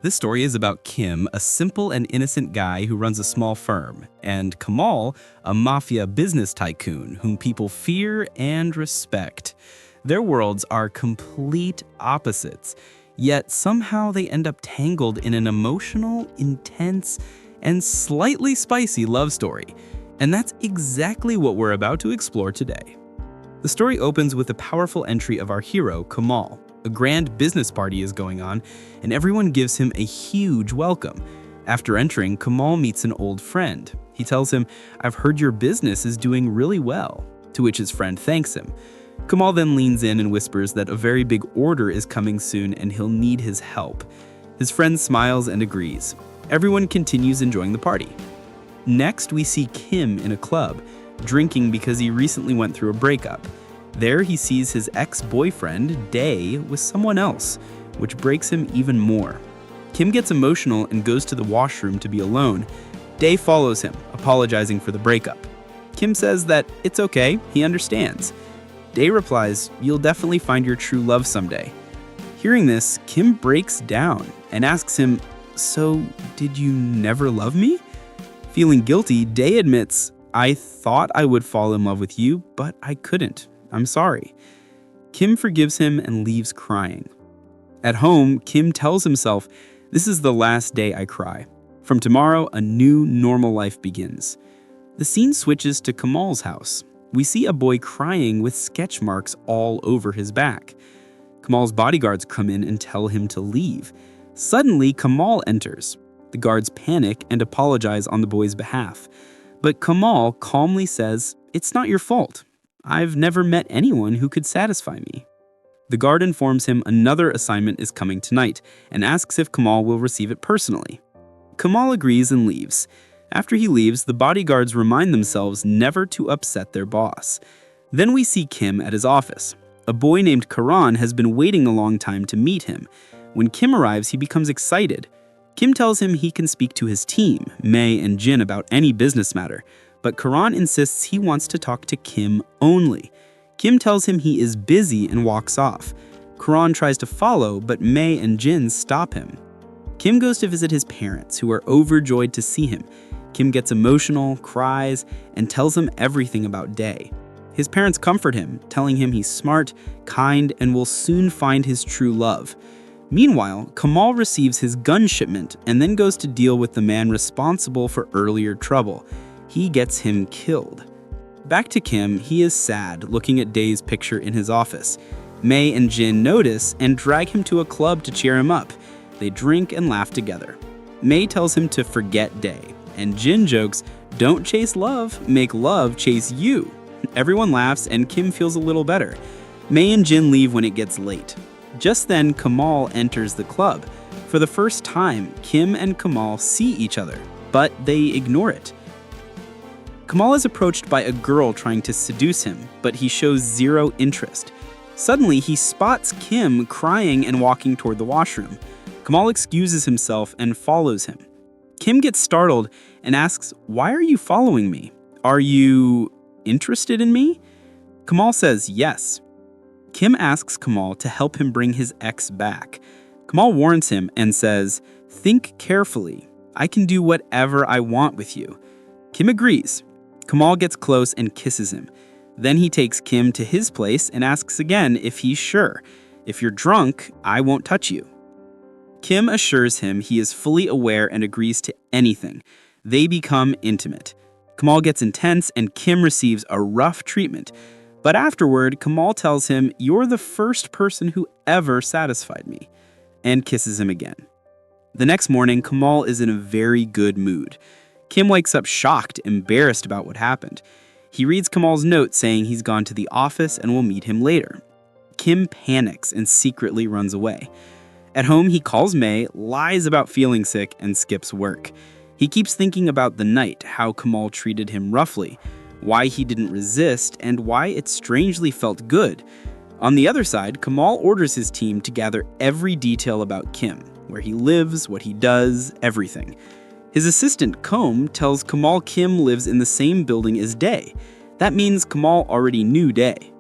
This story is about Kim, a simple and innocent guy who runs a small firm, and Kamal, a mafia business tycoon whom people fear and respect. Their worlds are complete opposites, yet somehow they end up tangled in an emotional, intense, and slightly spicy love story. And that's exactly what we're about to explore today. The story opens with a powerful entry of our hero, Kamal. A grand business party is going on, and everyone gives him a huge welcome. After entering, Kamal meets an old friend. He tells him, "I've heard your business is doing really well," to which his friend thanks him. Kamal then leans in and whispers that a very big order is coming soon and he'll need his help. His friend smiles and agrees. Everyone continues enjoying the party. Next, we see Kim in a club, drinking because he recently went through a breakup. There he sees his ex-boyfriend, Day, with someone else, which breaks him even more. Kim gets emotional and goes to the washroom to be alone. Day follows him, apologizing for the breakup. Kim says that it's okay, he understands. Day replies, "You'll definitely find your true love someday." Hearing this, Kim breaks down and asks him, "So, did you never love me?" Feeling guilty, Day admits, "I thought I would fall in love with you, but I couldn't. I'm sorry." Kim forgives him and leaves crying. At home, Kim tells himself, "This is the last day I cry. From tomorrow, a new normal life begins." The scene switches to Kamal's house. We see a boy crying with sketch marks all over his back. Kamal's bodyguards come in and tell him to leave. Suddenly, Kamal enters. The guards panic and apologize on the boy's behalf. But Kamal calmly says, "It's not your fault. I've never met anyone who could satisfy me." The guard informs him another assignment is coming tonight and asks if Kamal will receive it personally. Kamal agrees and leaves. After he leaves, the bodyguards remind themselves never to upset their boss. Then we see Kim at his office. A boy named Karan has been waiting a long time to meet him. When Kim arrives, he becomes excited. Kim tells him he can speak to his team, May and Jin, about any business matter. But Karan insists he wants to talk to Kim only. Kim tells him he is busy and walks off. Karan tries to follow, but May and Jin stop him. Kim goes to visit his parents, who are overjoyed to see him. Kim gets emotional, cries, and tells him everything about Day. His parents comfort him, telling him he's smart, kind, and will soon find his true love. Meanwhile, Kamal receives his gun shipment and then goes to deal with the man responsible for earlier trouble. He gets him killed. Back to Kim, he is sad looking at Day's picture in his office. May and Jin notice and drag him to a club to cheer him up. They drink and laugh together. May tells him to forget Day, and Jin jokes, "Don't chase love, make love chase you." Everyone laughs and Kim feels a little better. May and Jin leave when it gets late. Just then, Kamal enters the club. For the first time, Kim and Kamal see each other, but they ignore it. Kamal is approached by a girl trying to seduce him, but he shows zero interest. Suddenly, he spots Kim crying and walking toward the washroom. Kamal excuses himself and follows him. Kim gets startled and asks, "Why are you following me? Are you interested in me?" Kamal says yes. Kim asks Kamal to help him bring his ex back. Kamal warns him and says, "Think carefully. I can do whatever I want with you." Kim agrees. Kamal gets close and kisses him. Then he takes Kim to his place and asks again if he's sure. "If you're drunk, I won't touch you." Kim assures him he is fully aware and agrees to anything. They become intimate. Kamal gets intense and Kim receives a rough treatment. But afterward, Kamal tells him, "You're the first person who ever satisfied me," and kisses him again. The next morning, Kamal is in a very good mood. Kim wakes up shocked, embarrassed about what happened. He reads Kamal's note saying he's gone to the office and will meet him later. Kim panics and secretly runs away. At home, he calls May, lies about feeling sick, and skips work. He keeps thinking about the night, how Kamal treated him roughly, why he didn't resist, and why it strangely felt good. On the other side, Kamal orders his team to gather every detail about Kim, where he lives, what he does, everything. His assistant, Combe, tells Kamal Kim lives in the same building as Day. That means Kamal already knew Day.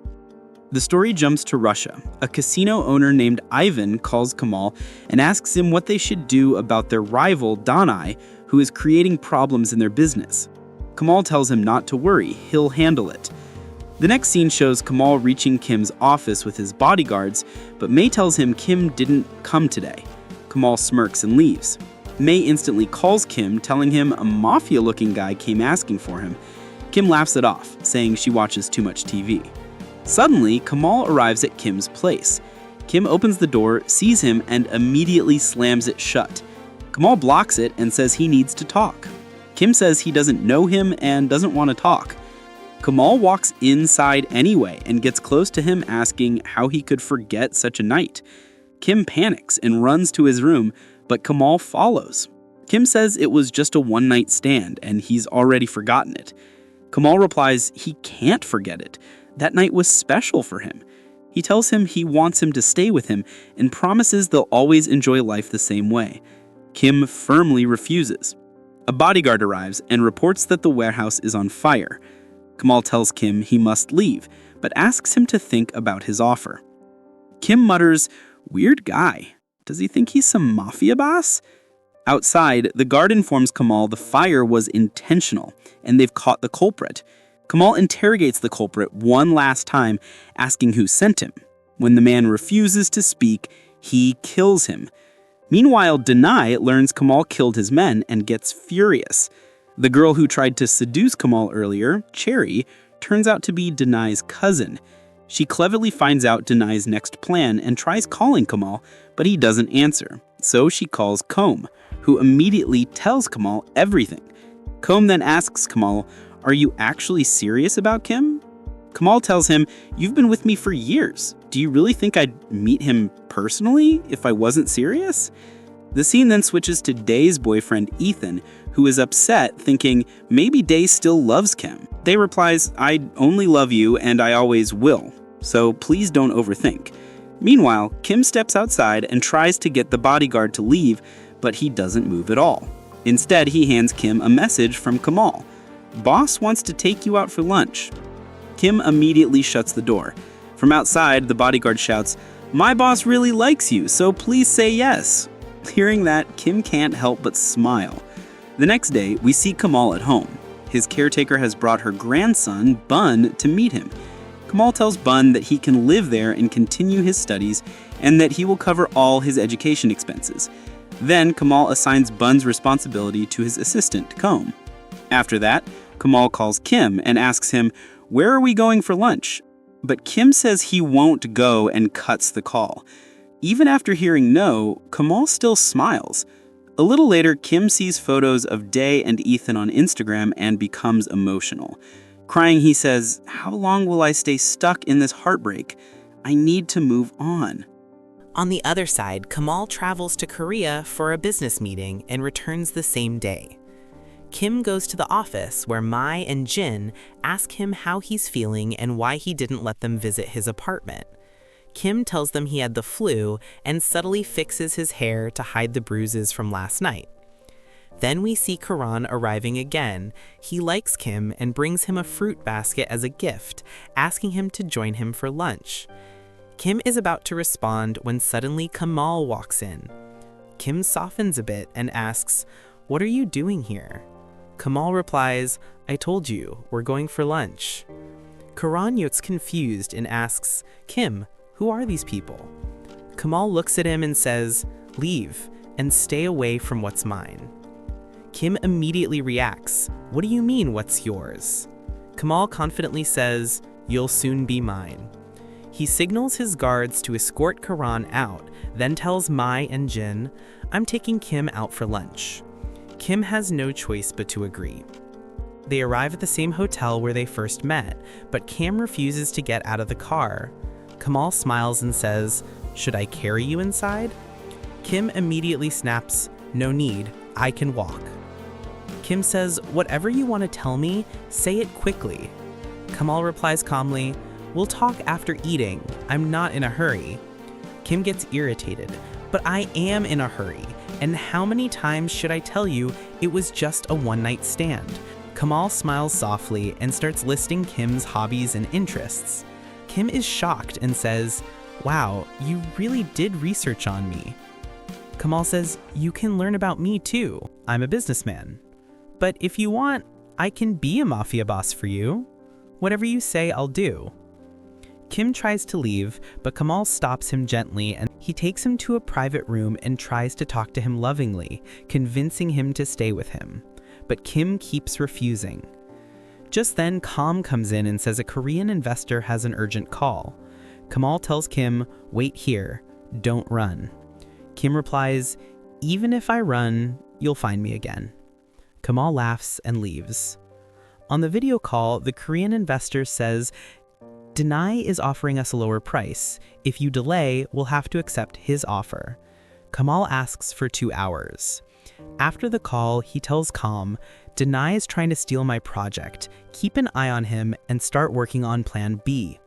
The story jumps to Russia. A casino owner named Ivan calls Kamal and asks him what they should do about their rival, Danai, who is creating problems in their business. Kamal tells him not to worry, he'll handle it. The next scene shows Kamal reaching Kim's office with his bodyguards, but May tells him Kim didn't come today. Kamal smirks and leaves. May instantly calls Kim, telling him a mafia-looking guy came asking for him. Kim laughs it off, saying she watches too much TV. Suddenly, Kamal arrives at Kim's place. Kim opens the door, sees him, and immediately slams it shut. Kamal blocks it and says he needs to talk. Kim says he doesn't know him and doesn't want to talk. Kamal walks inside anyway and gets close to him, asking how he could forget such a night. Kim panics and runs to his room, but Kamal follows. Kim says it was just a one-night stand and he's already forgotten it. Kamal replies he can't forget it. That night was special for him. He tells him he wants him to stay with him and promises they'll always enjoy life the same way. Kim firmly refuses. A bodyguard arrives and reports that the warehouse is on fire. Kamal tells Kim he must leave, but asks him to think about his offer. Kim mutters, "Weird guy. Does he think he's some mafia boss?" Outside, the guard informs Kamal the fire was intentional and they've caught the culprit. Kamal interrogates the culprit one last time, asking who sent him. When the man refuses to speak, he kills him. Meanwhile, Danai learns Kamal killed his men and gets furious. The girl who tried to seduce Kamal earlier, Cherry, turns out to be Danai's cousin. She cleverly finds out Danai's next plan and tries calling Kamal, but he doesn't answer. So she calls Comb, who immediately tells Kamal everything. Comb then asks Kamal, "Are you actually serious about Kim?" Kamal tells him, "You've been with me for years. Do you really think I'd meet him personally if I wasn't serious?" The scene then switches to Day's boyfriend, Ethan, who is upset, thinking maybe Day still loves Kim. Day replies, "I only love you and I always will, so please don't overthink." Meanwhile, Kim steps outside and tries to get the bodyguard to leave, but he doesn't move at all. Instead, he hands Kim a message from Kamal. "Boss wants to take you out for lunch." Kim immediately shuts the door. From outside, the bodyguard shouts, "My boss really likes you, so please say yes." Hearing that, Kim can't help but smile. The next day, we see Kamal at home. His caretaker has brought her grandson, Bun, to meet him. Kamal tells Bun that he can live there and continue his studies, and that he will cover all his education expenses. Then, Kamal assigns Bun's responsibility to his assistant, Comb. After that, Kamal calls Kim and asks him, "Where are we going for lunch?" But Kim says he won't go and cuts the call. Even after hearing no, Kamal still smiles. A little later, Kim sees photos of Day and Ethan on Instagram and becomes emotional. Crying, he says, "How long will I stay stuck in this heartbreak? I need to move on." On the other side, Kamal travels to Korea for a business meeting and returns the same day. Kim goes to the office where Mai and Jin ask him how he's feeling and why he didn't let them visit his apartment. Kim tells them he had the flu and subtly fixes his hair to hide the bruises from last night. Then we see Karan arriving again. He likes Kim and brings him a fruit basket as a gift, asking him to join him for lunch. Kim is about to respond when suddenly Kamal walks in. Kim softens a bit and asks, "What are you doing here?" Kamal replies, "I told you, we're going for lunch." Karan looks confused and asks, "Kim, who are these people?" Kamal looks at him and says, "Leave and stay away from what's mine." Kim immediately reacts, "What do you mean, what's yours?" Kamal confidently says, "You'll soon be mine." He signals his guards to escort Karan out, then tells Mai and Jin, "I'm taking Kim out for lunch." Kim has no choice but to agree. They arrive at the same hotel where they first met, but Kim refuses to get out of the car. Kamal smiles and says, "Should I carry you inside?" Kim immediately snaps, "No need, I can walk." Kim says, "Whatever you want to tell me, say it quickly." Kamal replies calmly, "We'll talk after eating. I'm not in a hurry." Kim gets irritated, "But I am in a hurry, and how many times should I tell you it was just a one-night stand?" Kamal smiles softly and starts listing Kim's hobbies and interests. Kim is shocked and says, "Wow, you really did research on me." Kamal says, "You can learn about me too. I'm a businessman. But if you want, I can be a mafia boss for you. Whatever you say, I'll do." Kim tries to leave, but Kamal stops him gently and he takes him to a private room and tries to talk to him lovingly, convincing him to stay with him. But Kim keeps refusing. Just then, Kam comes in and says a Korean investor has an urgent call. Kamal tells Kim, "Wait here, don't run." Kim replies, "Even if I run, you'll find me again." Kamal laughs and leaves. On the video call, the Korean investor says, "Denai is offering us a lower price. If you delay, we'll have to accept his offer." Kamal asks for 2 hours. After the call, he tells Kam, "Denai is trying to steal my project. Keep an eye on him and start working on plan B."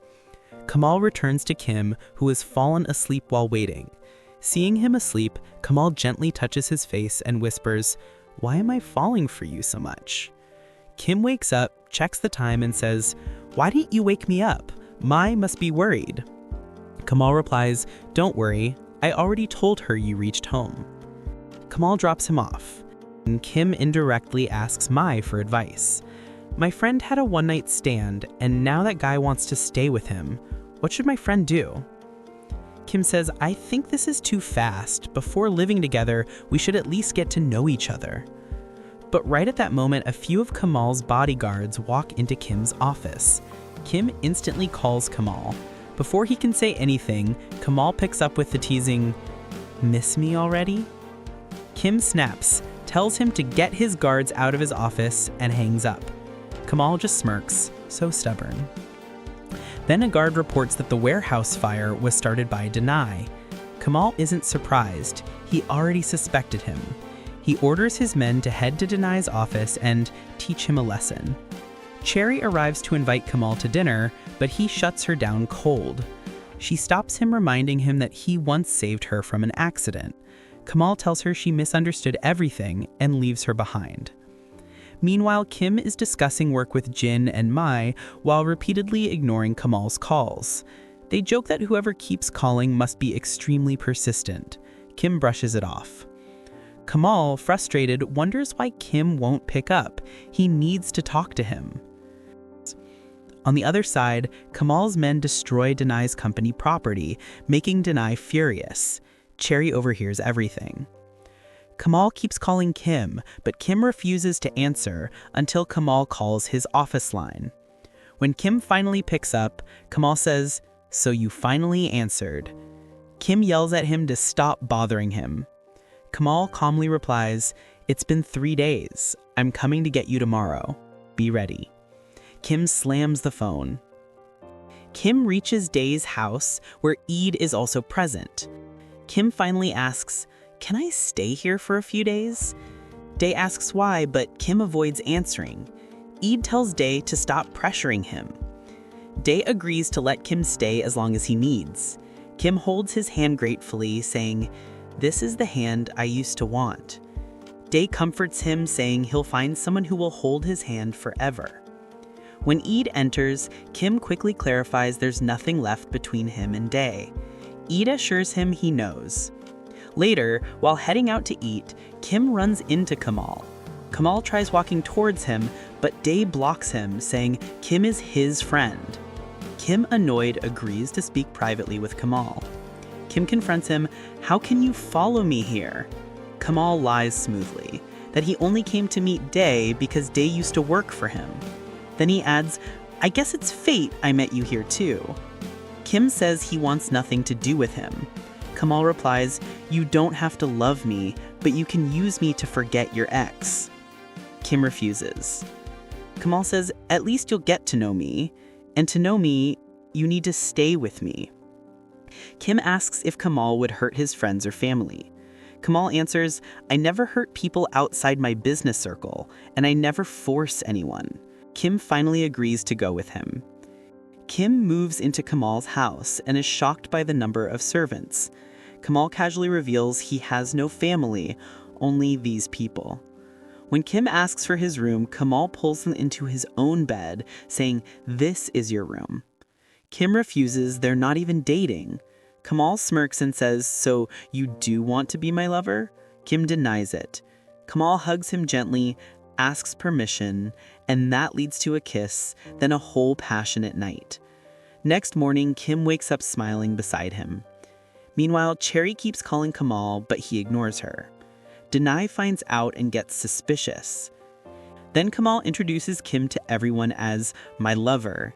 Kamal returns to Kim, who has fallen asleep while waiting. Seeing him asleep, Kamal gently touches his face and whispers, "Why am I falling for you so much?" Kim wakes up, checks the time, and says, "Why didn't you wake me up? Mai must be worried." Kamal replies, "Don't worry, I already told her you reached home." Kamal drops him off, and Kim indirectly asks Mai for advice. "My friend had a one-night stand, and now that guy wants to stay with him. What should my friend do?" Kim says, "I think this is too fast. Before living together, we should at least get to know each other." But right at that moment, a few of Kamal's bodyguards walk into Kim's office. Kim instantly calls Kamal. Before he can say anything, Kamal picks up with the teasing, "Miss me already?" Kim snaps, tells him to get his guards out of his office, and hangs up. Kamal just smirks, so stubborn. Then a guard reports that the warehouse fire was started by Denai. Kamal isn't surprised. He already suspected him. He orders his men to head to Denai's office and teach him a lesson. Cherry arrives to invite Kamal to dinner, but he shuts her down cold. She stops him, reminding him that he once saved her from an accident. Kamal tells her she misunderstood everything and leaves her behind. Meanwhile, Kim is discussing work with Jin and Mai while repeatedly ignoring Kamal's calls. They joke that whoever keeps calling must be extremely persistent. Kim brushes it off. Kamal, frustrated, wonders why Kim won't pick up. He needs to talk to him. On the other side, Kamal's men destroy Denai's company property, making Denai furious. Cherry overhears everything. Kamal keeps calling Kim, but Kim refuses to answer until Kamal calls his office line. When Kim finally picks up, Kamal says, "So you finally answered." Kim yells at him to stop bothering him. Kamal calmly replies, "It's been 3 days. I'm coming to get you tomorrow. Be ready." Kim slams the phone. Kim reaches Dae's house, where Eid is also present. Kim finally asks, "Can I stay here for a few days?" Dae asks why, but Kim avoids answering. Eid tells Dae to stop pressuring him. Dae agrees to let Kim stay as long as he needs. Kim holds his hand gratefully, saying, "This is the hand I used to want." Dae comforts him, saying he'll find someone who will hold his hand forever. When Eid enters, Kim quickly clarifies there's nothing left between him and Dae. Eid assures him he knows. Later, while heading out to eat, Kim runs into Kamal. Kamal tries walking towards him, but Dae blocks him, saying Kim is his friend. Kim, annoyed, agrees to speak privately with Kamal. Kim confronts him, "How can you follow me here?" Kamal lies smoothly, that he only came to meet Dae because Dae used to work for him. Then he adds, "I guess it's fate I met you here too." Kim says he wants nothing to do with him. Kamal replies, "You don't have to love me, but you can use me to forget your ex." Kim refuses. Kamal says, "At least you'll get to know me, and to know me, you need to stay with me." Kim asks if Kamal would hurt his friends or family. Kamal answers, "I never hurt people outside my business circle, and I never force anyone." Kim finally agrees to go with him. Kim moves into Kamal's house and is shocked by the number of servants. Kamal casually reveals he has no family, only these people. When Kim asks for his room, Kamal pulls them into his own bed, saying, "This is your room." Kim refuses, they're not even dating. Kamal smirks and says, "So you do want to be my lover?" Kim denies it. Kamal hugs him gently, asks permission, and that leads to a kiss, then a whole passionate night. Next morning, Kim wakes up smiling beside him. Meanwhile, Cherry keeps calling Kamal, but he ignores her. Denai finds out and gets suspicious. Then Kamal introduces Kim to everyone as my lover.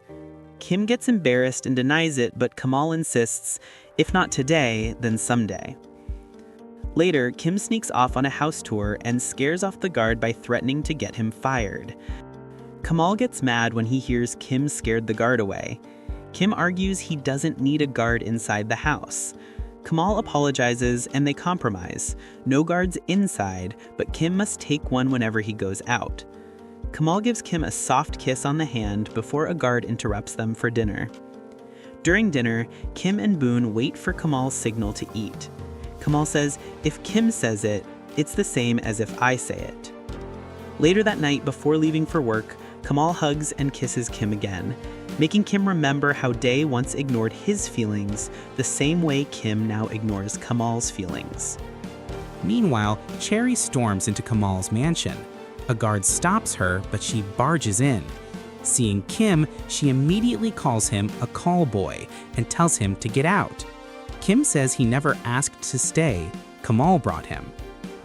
Kim gets embarrassed and denies it, but Kamal insists, if not today, then someday. Later, Kim sneaks off on a house tour and scares off the guard by threatening to get him fired. Kamal gets mad when he hears Kim scared the guard away. Kim argues he doesn't need a guard inside the house. Kamal apologizes and they compromise. No guards inside, but Kim must take one whenever he goes out. Kamal gives Kim a soft kiss on the hand before a guard interrupts them for dinner. During dinner, Kim and Boone wait for Kamal's signal to eat. Kamal says, if Kim says it, it's the same as if I say it. Later that night, before leaving for work, Kamal hugs and kisses Kim again, making Kim remember how Day once ignored his feelings the same way Kim now ignores Kamal's feelings. Meanwhile, Cherry storms into Kamal's mansion. A guard stops her, but she barges in. Seeing Kim, she immediately calls him a call boy and tells him to get out. Kim says he never asked to stay. Kamal brought him.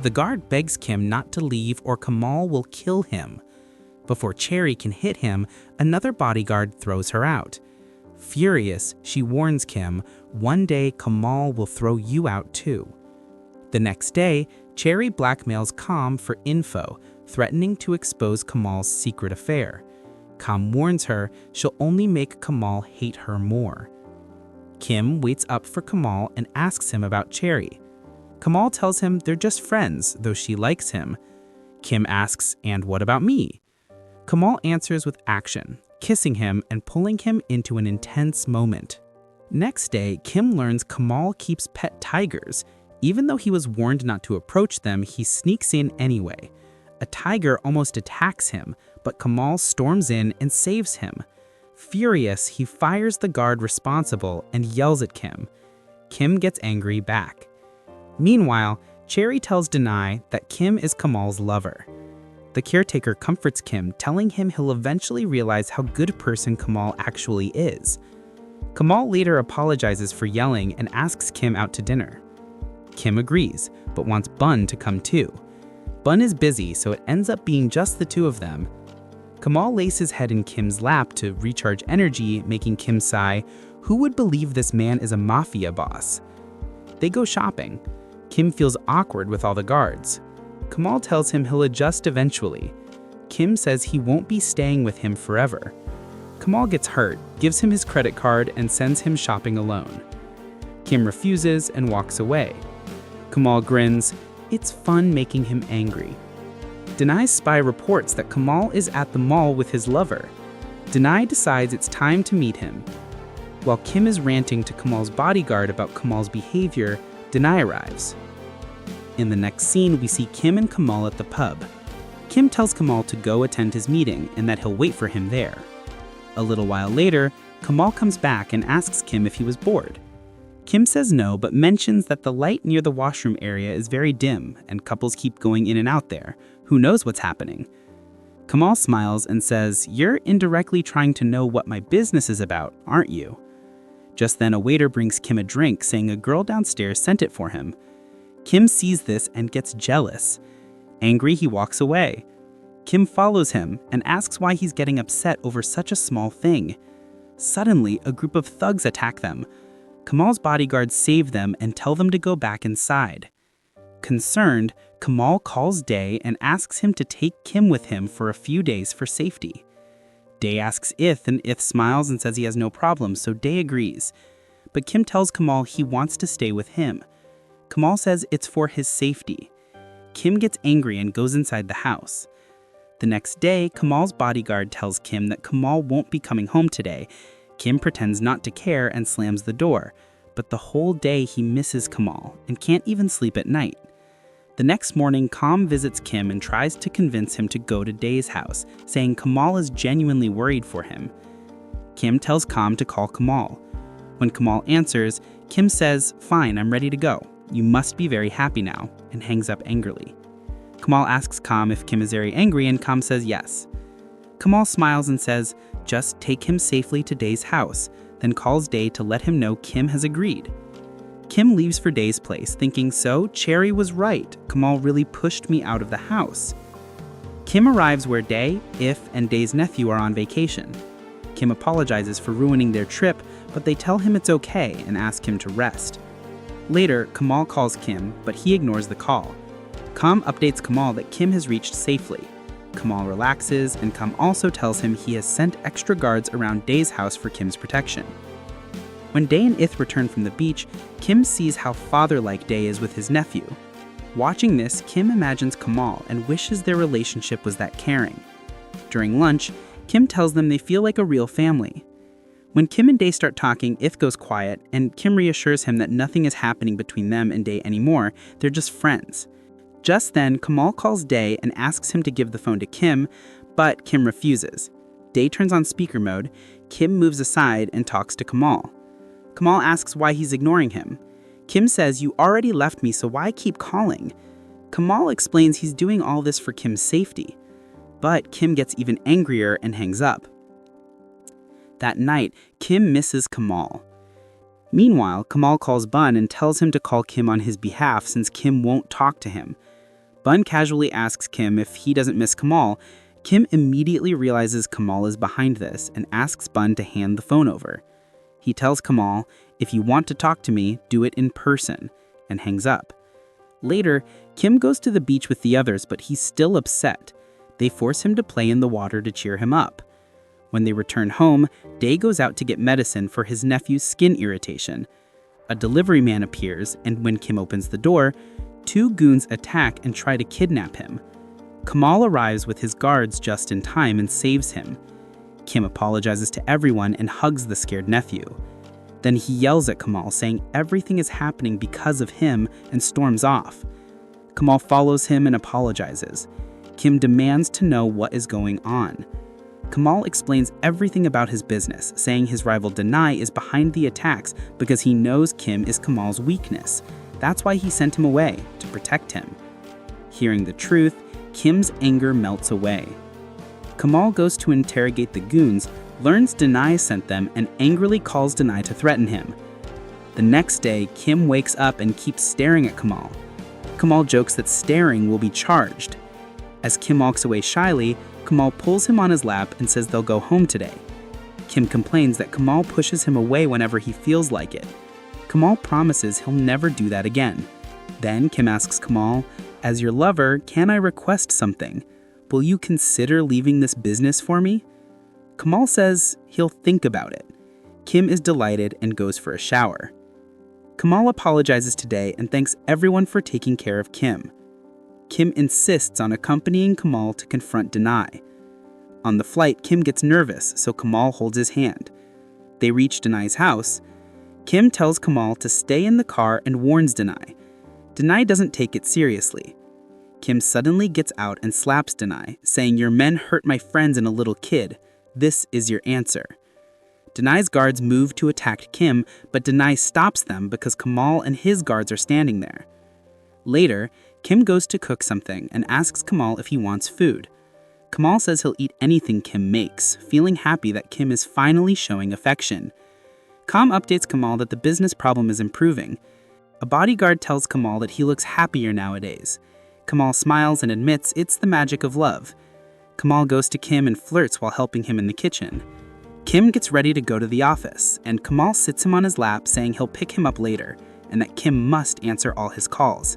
The guard begs Kim not to leave or Kamal will kill him. Before Cherry can hit him, another bodyguard throws her out. Furious, she warns Kim, one day Kamal will throw you out too. The next day, Cherry blackmails Kam for info, threatening to expose Kamal's secret affair. Kam warns her she'll only make Kamal hate her more. Kim waits up for Kamal and asks him about Cherry. Kamal tells him they're just friends, though she likes him. Kim asks, and what about me? Kamal answers with action, kissing him and pulling him into an intense moment. Next day, Kim learns Kamal keeps pet tigers. Even though he was warned not to approach them, he sneaks in anyway. A tiger almost attacks him, but Kamal storms in and saves him. Furious, he fires the guard responsible and yells at Kim. Kim gets angry back. Meanwhile, Cherry tells Denai that Kim is Kamal's lover. The caretaker comforts Kim, telling him he'll eventually realize how good a person Kamal actually is. Kamal later apologizes for yelling and asks Kim out to dinner. Kim agrees, but wants Bun to come too. Bun is busy, so it ends up being just the two of them. Kamal lays his head in Kim's lap to recharge energy, making Kim sigh, "Who would believe this man is a mafia boss?" They go shopping. Kim feels awkward with all the guards. Kamal tells him he'll adjust eventually. Kim says he won't be staying with him forever. Kamal gets hurt, gives him his credit card, and sends him shopping alone. Kim refuses and walks away. Kamal grins. It's fun making him angry. Denai's spy reports that Kamal is at the mall with his lover. Denai decides it's time to meet him. While Kim is ranting to Kamal's bodyguard about Kamal's behavior, Denai arrives. In the next scene, we see Kim and Kamal at the pub. Kim tells Kamal to go attend his meeting and that he'll wait for him there. A little while later, Kamal comes back and asks Kim if he was bored. Kim says no, but mentions that the light near the washroom area is very dim and couples keep going in and out there. Who knows what's happening? Kamal smiles and says, "You're indirectly trying to know what my business is about, aren't you?" Just then, a waiter brings Kim a drink, saying a girl downstairs sent it for him. Kim sees this and gets jealous. Angry, he walks away. Kim follows him and asks why he's getting upset over such a small thing. Suddenly, a group of thugs attack them. Kamal's bodyguards save them and tell them to go back inside. Concerned, Kamal calls Day and asks him to take Kim with him for a few days for safety. Day asks Ith, and Ith smiles and says he has no problem, so Day agrees. But Kim tells Kamal he wants to stay with him. Kamal says it's for his safety. Kim gets angry and goes inside the house. The next day, Kamal's bodyguard tells Kim that Kamal won't be coming home today. Kim pretends not to care and slams the door, but the whole day he misses Kamal and can't even sleep at night. The next morning, Kam visits Kim and tries to convince him to go to Day's house, saying Kamal is genuinely worried for him. Kim tells Kam to call Kamal. When Kamal answers, Kim says, "Fine, I'm ready to go. You must be very happy now," and hangs up angrily. Kamal asks Kam if Kim is very angry, and Kam says yes. Kamal smiles and says, "Just take him safely to Day's house," then calls Day to let him know Kim has agreed. Kim leaves for Day's place, thinking, "So, Cherry was right. Kamal really pushed me out of the house." Kim arrives where Day, If, and Day's nephew are on vacation. Kim apologizes for ruining their trip, but they tell him it's okay and ask him to rest. Later, Kamal calls Kim, but he ignores the call. Kam updates Kamal that Kim has reached safely. Kamal relaxes, and Kam also tells him he has sent extra guards around Day's house for Kim's protection. When Day and Ith return from the beach, Kim sees how father-like Day is with his nephew. Watching this, Kim imagines Kamal and wishes their relationship was that caring. During lunch, Kim tells them they feel like a real family. When Kim and Day start talking, Ith goes quiet, and Kim reassures him that nothing is happening between them and Day anymore, they're just friends. Just then, Kamal calls Day and asks him to give the phone to Kim, but Kim refuses. Day turns on speaker mode, Kim moves aside and talks to Kamal. Kamal asks why he's ignoring him. Kim says, "You already left me, so why keep calling?" Kamal explains he's doing all this for Kim's safety. But Kim gets even angrier and hangs up. That night, Kim misses Kamal. Meanwhile, Kamal calls Bun and tells him to call Kim on his behalf since Kim won't talk to him. Bun casually asks Kim if he doesn't miss Kamal. Kim immediately realizes Kamal is behind this and asks Bun to hand the phone over. He tells Kamal, "If you want to talk to me, do it in person," and hangs up. Later, Kim goes to the beach with the others, but he's still upset. They force him to play in the water to cheer him up. When they return home, Day goes out to get medicine for his nephew's skin irritation. A delivery man appears, and when Kim opens the door, two goons attack and try to kidnap him. Kamal arrives with his guards just in time and saves him. Kim apologizes to everyone and hugs the scared nephew. Then he yells at Kamal, saying everything is happening because of him, and storms off. Kamal follows him and apologizes. Kim demands to know what is going on. Kamal explains everything about his business, saying his rival Denai is behind the attacks because he knows Kim is Kamal's weakness. That's why he sent him away, to protect him. Hearing the truth, Kim's anger melts away. Kamal goes to interrogate the goons, learns Denai sent them, and angrily calls Denai to threaten him. The next day, Kim wakes up and keeps staring at Kamal. Kamal jokes that staring will be charged. As Kim walks away shyly, Kamal pulls him on his lap and says they'll go home today. Kim complains that Kamal pushes him away whenever he feels like it. Kamal promises he'll never do that again. Then Kim asks Kamal, "As your lover, can I request something? Will you consider leaving this business for me?" Kamal says he'll think about it. Kim is delighted and goes for a shower. Kamal apologizes today and thanks everyone for taking care of Kim. Kim insists on accompanying Kamal to confront Denai. On the flight, Kim gets nervous, so Kamal holds his hand. They reach Denai's house. Kim tells Kamal to stay in the car and warns Denai. Denai doesn't take it seriously. Kim suddenly gets out and slaps Denai, saying, "Your men hurt my friends and a little kid. This is your answer." Denai's guards move to attack Kim, but Denai stops them because Kamal and his guards are standing there. Later, Kim goes to cook something and asks Kamal if he wants food. Kamal says he'll eat anything Kim makes, feeling happy that Kim is finally showing affection. Kam updates Kamal that the business problem is improving. A bodyguard tells Kamal that he looks happier nowadays. Kamal smiles and admits it's the magic of love. Kamal goes to Kim and flirts while helping him in the kitchen. Kim gets ready to go to the office, and Kamal sits him on his lap saying he'll pick him up later, and that Kim must answer all his calls.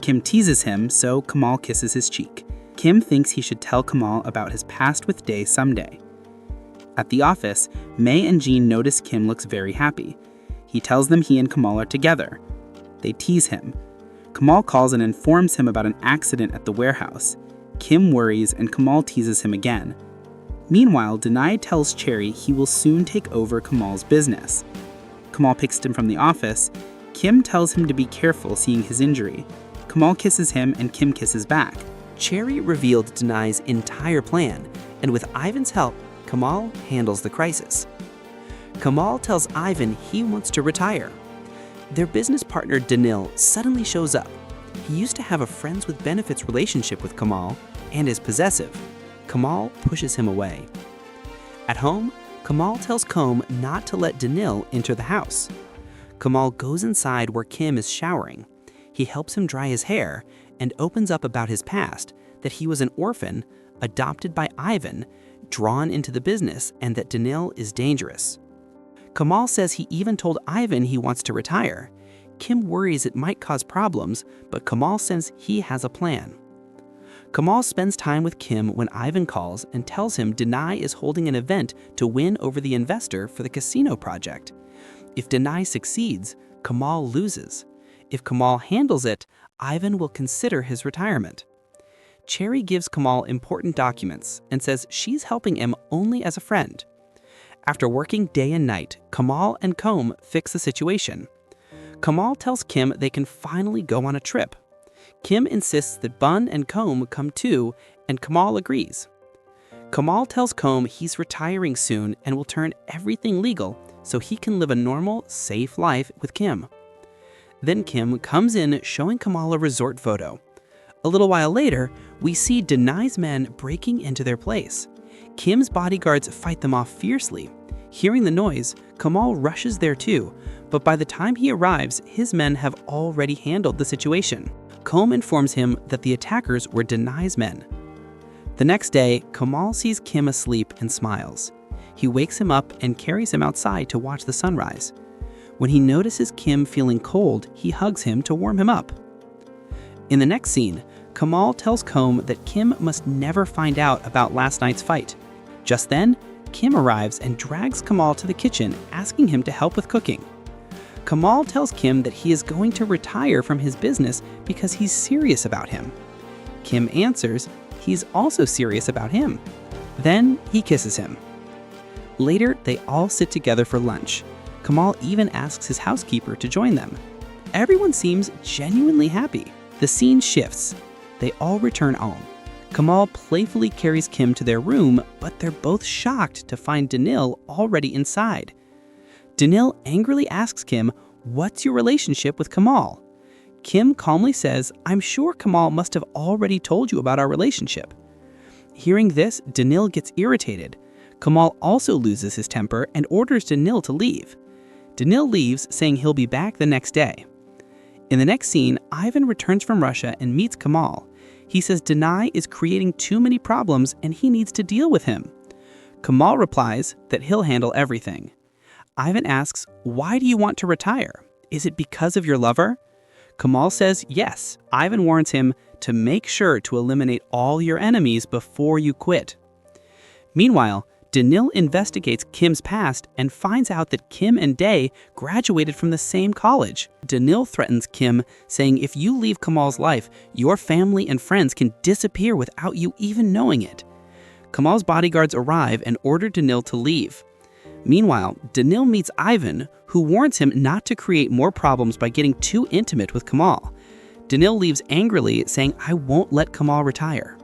Kim teases him, so Kamal kisses his cheek. Kim thinks he should tell Kamal about his past with Day someday. At the office, May and Jean notice Kim looks very happy. He tells them he and Kamal are together. They tease him. Kamal calls and informs him about an accident at the warehouse. Kim worries and Kamal teases him again. Meanwhile, Denai tells Cherry he will soon take over Kamal's business. Kamal picks him from the office. Kim tells him to be careful seeing his injury. Kamal kisses him and Kim kisses back. Cherry revealed Denai's entire plan, and with Ivan's help, Kamal handles the crisis. Kamal tells Ivan he wants to retire. Their business partner Danil suddenly shows up. He used to have a friends with benefits relationship with Kamal and is possessive. Kamal pushes him away. At home, Kamal tells Kom not to let Danil enter the house. Kamal goes inside where Kim is showering. He helps him dry his hair and opens up about his past, that he was an orphan, adopted by Ivan, drawn into the business, and that Danil is dangerous. Kamal says he even told Ivan he wants to retire. Kim worries it might cause problems, but Kamal says he has a plan. Kamal spends time with Kim when Ivan calls and tells him Denai is holding an event to win over the investor for the casino project. If Denai succeeds, Kamal loses. If Kamal handles it, Ivan will consider his retirement. Cherry gives Kamal important documents and says she's helping him only as a friend. After working day and night, Kamal and Kom fix the situation. Kamal tells Kim they can finally go on a trip. Kim insists that Bun and Kom come too, and Kamal agrees. Kamal tells Kom he's retiring soon and will turn everything legal so he can live a normal, safe life with Kim. Then Kim comes in showing Kamal a resort photo. A little while later, we see Denai's men breaking into their place. Kim's bodyguards fight them off fiercely. Hearing the noise, Kamal rushes there too, but by the time he arrives, his men have already handled the situation. Kom informs him that the attackers were Denai's men. The next day, Kamal sees Kim asleep and smiles. He wakes him up and carries him outside to watch the sunrise. When he notices Kim feeling cold, he hugs him to warm him up. In the next scene, Kamal tells Kom that Kim must never find out about last night's fight. Just then, Kim arrives and drags Kamal to the kitchen, asking him to help with cooking. Kamal tells Kim that he is going to retire from his business because he's serious about him. Kim answers he's also serious about him. Then he kisses him. Later, they all sit together for lunch. Kamal even asks his housekeeper to join them. Everyone seems genuinely happy. The scene shifts. They all return home. Kamal playfully carries Kim to their room, but they're both shocked to find Danil already inside. Danil angrily asks Kim, "What's your relationship with Kamal?" Kim calmly says, "I'm sure Kamal must have already told you about our relationship." Hearing this, Danil gets irritated. Kamal also loses his temper and orders Danil to leave. Danil leaves, saying he'll be back the next day. In the next scene, Ivan returns from Russia and meets Kamal. He says Denai is creating too many problems and he needs to deal with him. Kamal replies that he'll handle everything. Ivan asks, "Why do you want to retire? Is it because of your lover?" Kamal says yes. Ivan warns him to make sure to eliminate all your enemies before you quit. Meanwhile, Danil investigates Kim's past and finds out that Kim and Day graduated from the same college. Danil threatens Kim, saying if you leave Kamal's life, your family and friends can disappear without you even knowing it. Kamal's bodyguards arrive and order Danil to leave. Meanwhile, Danil meets Ivan, who warns him not to create more problems by getting too intimate with Kamal. Danil leaves angrily, saying, "I won't let Kamal retire."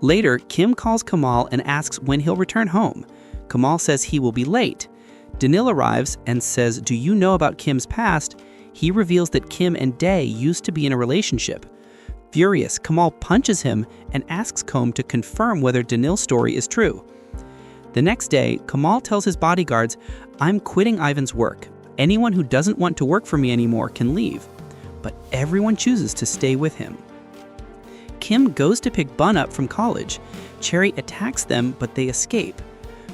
Later, Kim calls Kamal and asks when he'll return home. Kamal says he will be late. Danil arrives and says, "Do you know about Kim's past?" He reveals that Kim and Day used to be in a relationship. Furious, Kamal punches him and asks Kom to confirm whether Danil's story is true. The next day, Kamal tells his bodyguards, "I'm quitting Ivan's work. Anyone who doesn't want to work for me anymore can leave." But everyone chooses to stay with him. Kim goes to pick Bun up from college. Cherry attacks them, but they escape.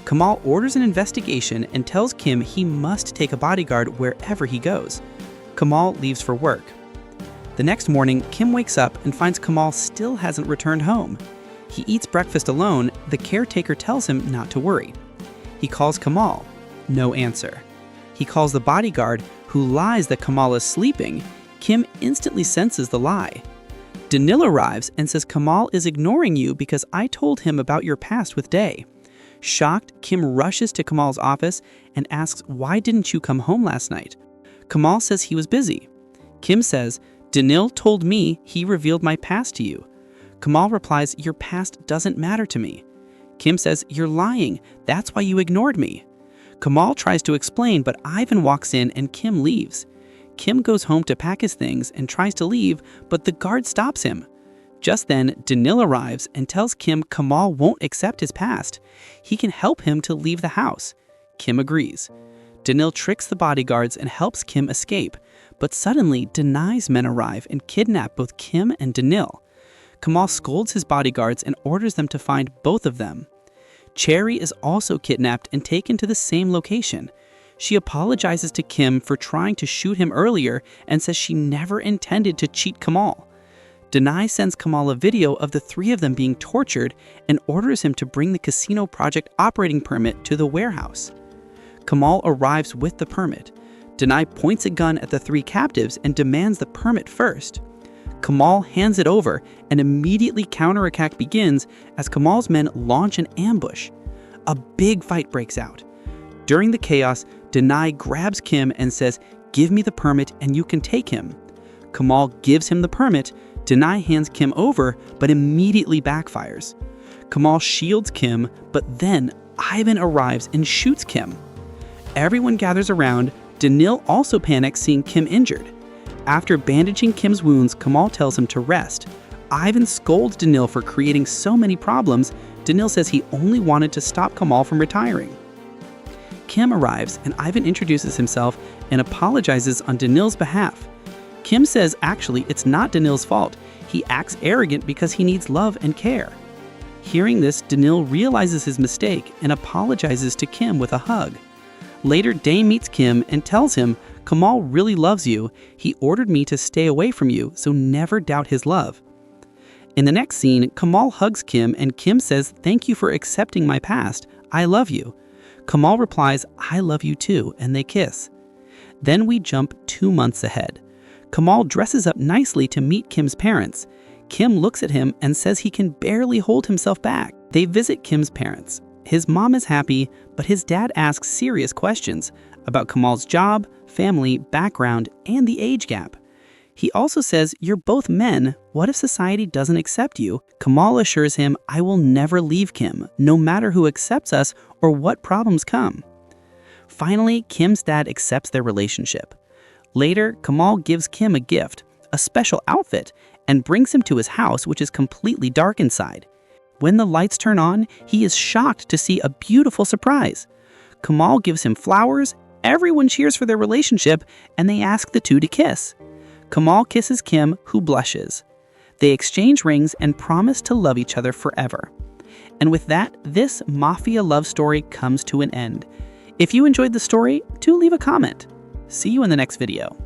Kamal orders an investigation and tells Kim he must take a bodyguard wherever he goes. Kamal leaves for work. The next morning, Kim wakes up and finds Kamal still hasn't returned home. He eats breakfast alone. The caretaker tells him not to worry. He calls Kamal. No answer. He calls the bodyguard, who lies that Kamal is sleeping. Kim instantly senses the lie. Danil arrives and says Kamal is ignoring you because I told him about your past with Day. Shocked, Kim rushes to Kamal's office and asks, "Why didn't you come home last night?" Kamal says he was busy. Kim says, "Danil told me he revealed my past to you." Kamal replies, "Your past doesn't matter to me." Kim says, "You're lying. That's why you ignored me." Kamal tries to explain, but Ivan walks in and Kim leaves. Kim goes home to pack his things and tries to leave, but the guard stops him. Just then, Danil arrives and tells Kim Kamal won't accept his past. He can help him to leave the house. Kim agrees. Danil tricks the bodyguards and helps Kim escape, but suddenly Denai's men arrive and kidnap both Kim and Danil. Kamal scolds his bodyguards and orders them to find both of them. Cherry is also kidnapped and taken to the same location. She apologizes to Kim for trying to shoot him earlier and says she never intended to cheat Kamal. Denai sends Kamal a video of the three of them being tortured and orders him to bring the casino project operating permit to the warehouse. Kamal arrives with the permit. Denai points a gun at the three captives and demands the permit first. Kamal hands it over, and immediately counterattack begins as Kamal's men launch an ambush. A big fight breaks out. During the chaos, Denai grabs Kim and says, "Give me the permit and you can take him." Kamal gives him the permit. Denai hands Kim over, but immediately backfires. Kamal shields Kim, but then Ivan arrives and shoots Kim. Everyone gathers around. Danil also panics seeing Kim injured. After bandaging Kim's wounds, Kamal tells him to rest. Ivan scolds Danil for creating so many problems. Danil says he only wanted to stop Kamal from retiring. Kim arrives and Ivan introduces himself and apologizes on Danil's behalf. Kim says actually it's not Danil's fault. He acts arrogant because he needs love and care. Hearing this, Danil realizes his mistake and apologizes to Kim with a hug. Later, Dane meets Kim and tells him, "Kamal really loves you. He ordered me to stay away from you, so never doubt his love." In the next scene, Kamal hugs Kim and Kim says, "Thank you for accepting my past. I love you." Kamal replies, "I love you too," and they kiss. Then we jump 2 months ahead. Kamal dresses up nicely to meet Kim's parents. Kim looks at him and says he can barely hold himself back. They visit Kim's parents. His mom is happy, but his dad asks serious questions about Kamal's job, family, background, and the age gap. He also says, "You're both men. What if society doesn't accept you?" Kamal assures him, "I will never leave Kim, no matter who accepts us or what problems come." Finally, Kim's dad accepts their relationship. Later, Kamal gives Kim a gift, a special outfit, and brings him to his house, which is completely dark inside. When the lights turn on, he is shocked to see a beautiful surprise. Kamal gives him flowers, everyone cheers for their relationship, and they ask the two to kiss. Kamal kisses Kim, who blushes. They exchange rings and promise to love each other forever. And with that, this Mafia love story comes to an end. If you enjoyed the story, do leave a comment. See you in the next video.